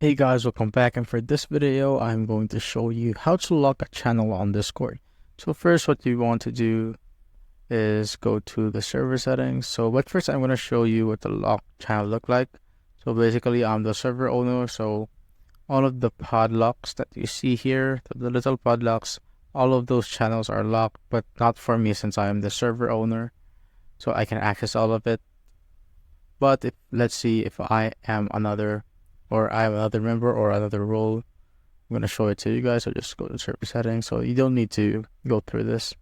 Hey guys, welcome back, and for this video I'm going to show you how to lock a channel on Discord. So first what you want to do is go to the server settings. But first I'm going to show you what the lock channel look like. So basically I'm the server owner, so all of the padlocks that you see here, the little padlocks, all of those channels are locked, but not for me since I am the server owner. So I can access all of it. But if let's see if I am another member or another role, I'm going to show it to you guys. So just go to server settings. So you don't need to go through this,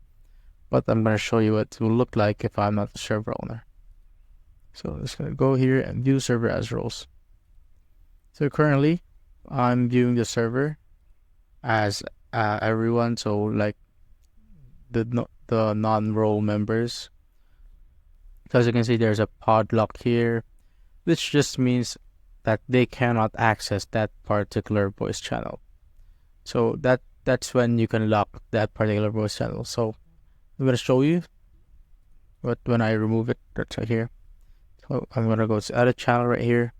but I'm going to show you what it will look like if I'm not the server owner. So I'm just going to go here and view server as roles. So currently I'm viewing the server as everyone. So like the non-role members. So as you can see, there's a padlock here, which just means that they cannot access that particular voice channel. So that's when you can lock that particular voice channel. So I'm gonna show you what when I remove it. That's right here. So I'm gonna go to edit channel right here.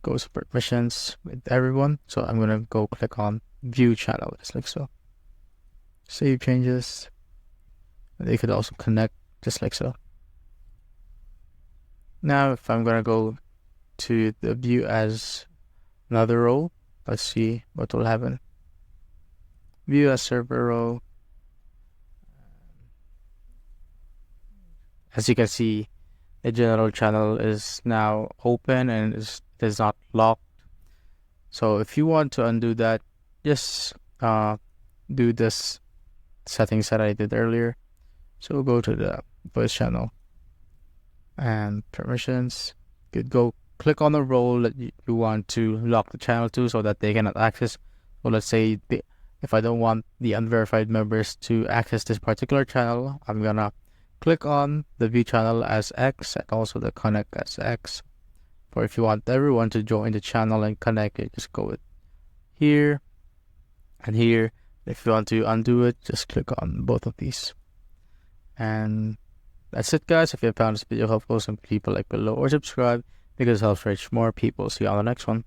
Go to permissions with everyone. So I'm gonna go click on view channel, just like so. Save changes. They could also connect just like so. Now if I'm gonna go to the view as another role, let's see what will happen. View as server role. As you can see, the general channel is now open and is not locked. So if you want to undo that, just do this settings that I did earlier. So go to the voice channel and permissions. You could go click on the role that you want to lock the channel to so that they cannot access. So let's say if I don't want the unverified members to access this particular channel, I'm gonna click on the view channel as X and also the connect as X. For if you want everyone to join the channel and connect it, just go with here and here. If you want to undo it, just click on both of these. And that's it, guys. If you found this video helpful, simply leave a like below or subscribe because it helps reach more people. See you on the next one.